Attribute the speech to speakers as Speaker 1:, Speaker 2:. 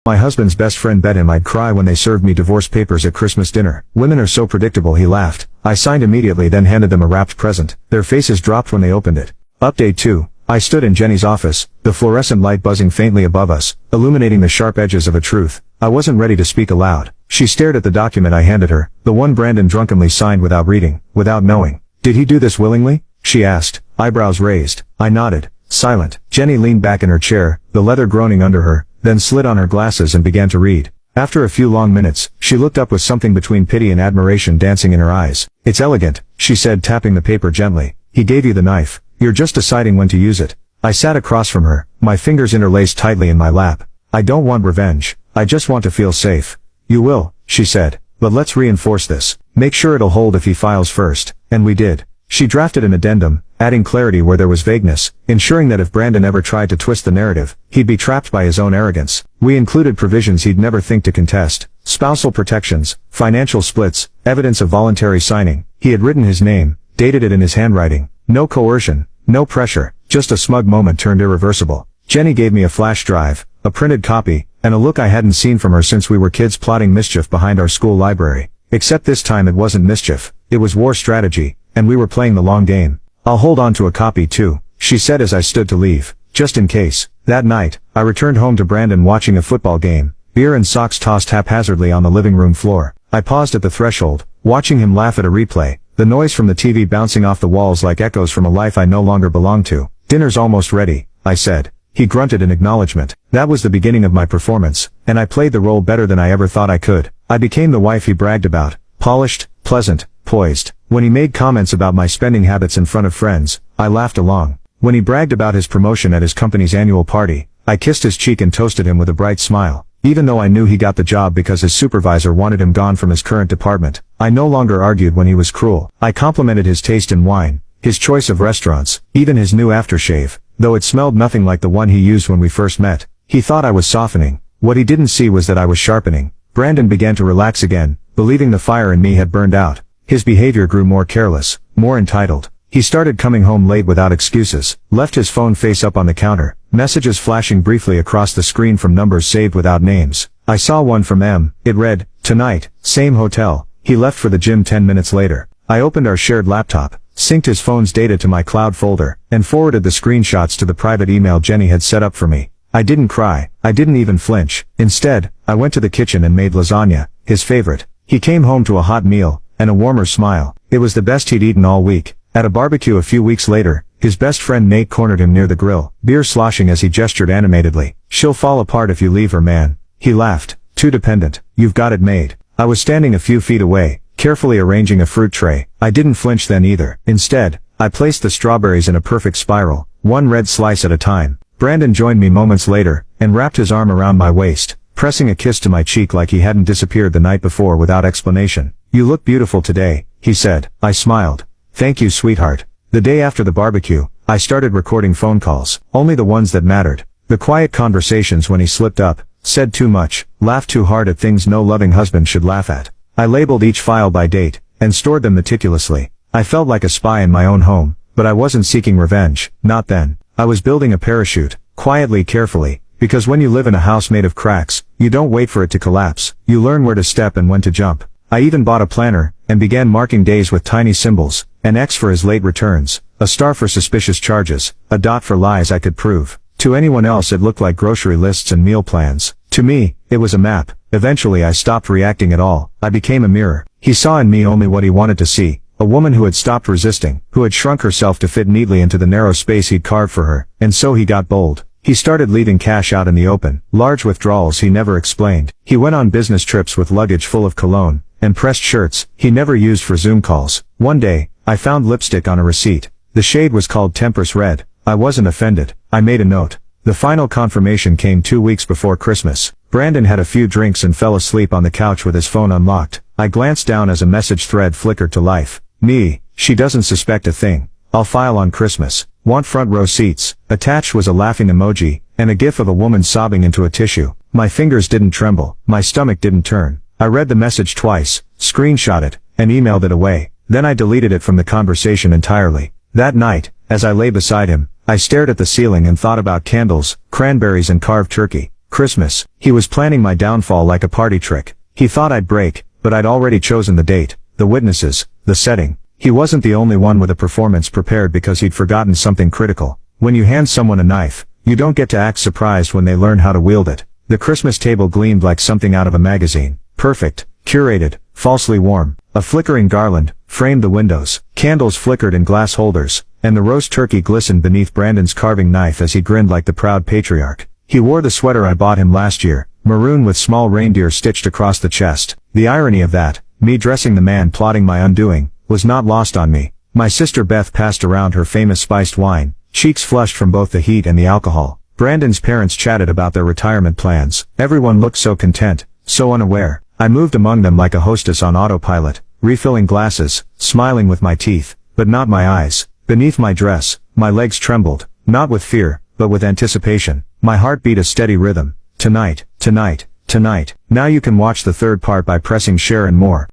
Speaker 1: My husband's best friend bet him I'd cry when they served me divorce papers at Christmas dinner. Women are so predictable, he laughed. I signed immediately, then handed them a wrapped present. Their faces dropped when they opened it. Update 2. I stood in Jenny's office, the fluorescent light buzzing faintly above us, illuminating the sharp edges of a truth. I wasn't ready to speak aloud. She stared at the document I handed her, the one Brandon drunkenly signed without reading, without knowing. Did he do this willingly? She asked, eyebrows raised. I nodded. Silent. Jenny leaned back in her chair, the leather groaning under her, then slid on her glasses and began to read. After a few long minutes, she looked up with something between pity and admiration dancing in her eyes. It's elegant, she said, tapping the paper gently. He gave you the knife. You're just deciding when to use it. I sat across from her, my fingers interlaced tightly in my lap. I don't want revenge. I just want to feel safe. You will, she said. But let's reinforce this. Make sure it'll hold if he files first. And we did. She drafted an addendum, adding clarity where there was vagueness, ensuring that if Brandon ever tried to twist the narrative, he'd be trapped by his own arrogance. We included provisions he'd never think to contest. Spousal protections, financial splits, evidence of voluntary signing. He had written his name, dated it in his handwriting. No coercion, no pressure, just a smug moment turned irreversible. Jenny gave me a flash drive, a printed copy, and a look I hadn't seen from her since we were kids plotting mischief behind our school library. Except this time it wasn't mischief, it was war strategy, and we were playing the long game. I'll hold on to a copy too, she said as I stood to leave, just in case. That night, I returned home to Brandon watching a football game, beer and socks tossed haphazardly on the living room floor. I paused at the threshold, watching him laugh at a replay, the noise from the TV bouncing off the walls like echoes from a life I no longer belonged to. Dinner's almost ready, I said. He grunted in acknowledgement. That was the beginning of my performance, and I played the role better than I ever thought I could. I became the wife he bragged about, polished, pleasant, poised. When he made comments about my spending habits in front of friends, I laughed along. When he bragged about his promotion at his company's annual party, I kissed his cheek and toasted him with a bright smile. Even though I knew he got the job because his supervisor wanted him gone from his current department, I no longer argued when he was cruel. I complimented his taste in wine, his choice of restaurants, even his new aftershave, though it smelled nothing like the one he used when we first met. He thought I was softening. What he didn't see was that I was sharpening. Brandon began to relax again, believing the fire in me had burned out. His behavior grew more careless, more entitled. He started coming home late without excuses, left his phone face up on the counter, messages flashing briefly across the screen from numbers saved without names. I saw one from M. It read, "Tonight, same hotel." He left for the gym 10 minutes later. I opened our shared laptop, synced his phone's data to my cloud folder, and forwarded the screenshots to the private email Jenny had set up for me. I didn't cry. I didn't even flinch. Instead, I went to the kitchen and made lasagna, his favorite. He came home to a hot meal, and a warmer smile. It was the best he'd eaten all week. At a barbecue a few weeks later, his best friend Nate cornered him near the grill, beer sloshing as he gestured animatedly. "She'll fall apart if you leave her, man." He laughed. "Too dependent. You've got it made." I was standing a few feet away, carefully arranging a fruit tray. I didn't flinch then either. Instead, I placed the strawberries in a perfect spiral, one red slice at a time. Brandon joined me moments later, and wrapped his arm around my waist, pressing a kiss to my cheek like he hadn't disappeared the night before without explanation. "You look beautiful today," he said. I smiled. "Thank you, sweetheart." The day after the barbecue, I started recording phone calls, only the ones that mattered. The quiet conversations when he slipped up, said too much, laughed too hard at things no loving husband should laugh at. I labeled each file by date, and stored them meticulously. I felt like a spy in my own home, but I wasn't seeking revenge, not then. I was building a parachute, quietly, carefully, because when you live in a house made of cracks, you don't wait for it to collapse, you learn where to step and when to jump. I even bought a planner, and began marking days with tiny symbols, an X for his late returns, a star for suspicious charges, a dot for lies I could prove. To anyone else it looked like grocery lists and meal plans. To me, it was a map. Eventually I stopped reacting at all. I became a mirror. He saw in me only what he wanted to see. A woman who had stopped resisting, who had shrunk herself to fit neatly into the narrow space he'd carved for her. And so he got bold. He started leaving cash out in the open, large withdrawals he never explained. He went on business trips with luggage full of cologne, and pressed shirts he never used for Zoom calls. One day, I found lipstick on a receipt. The shade was called Tempest Red. I wasn't offended. I made a note. The final confirmation came 2 weeks before Christmas. Brandon had a few drinks and fell asleep on the couch with his phone unlocked. I glanced down as a message thread flickered to life. "Me, she doesn't suspect a thing. I'll file on Christmas. Want front row seats." Attached was a laughing emoji, and a gif of a woman sobbing into a tissue. My fingers didn't tremble. My stomach didn't turn. I read the message twice, screenshot it, and emailed it away. Then I deleted it from the conversation entirely. That night, as I lay beside him, I stared at the ceiling and thought about candles, cranberries and carved turkey. Christmas. He was planning my downfall like a party trick. He thought I'd break, but I'd already chosen the date, the witnesses, the setting. He wasn't the only one with a performance prepared because he'd forgotten something critical. When you hand someone a knife, you don't get to act surprised when they learn how to wield it. The Christmas table gleamed like something out of a magazine. Perfect, curated, falsely warm. A flickering garland framed the windows. Candles flickered in glass holders, and the roast turkey glistened beneath Brandon's carving knife as he grinned like the proud patriarch. He wore the sweater I bought him last year, maroon with small reindeer stitched across the chest. The irony of that, me dressing the man plotting my undoing, was not lost on me. My sister Beth passed around her famous spiced wine, cheeks flushed from both the heat and the alcohol. Brandon's parents chatted about their retirement plans. Everyone looked so content, so unaware. I moved among them like a hostess on autopilot, refilling glasses, smiling with my teeth, but not my eyes. Beneath my dress, my legs trembled, not with fear, but with anticipation. My heart beat a steady rhythm. Tonight, tonight, tonight. Now you can watch the third part by pressing share and more.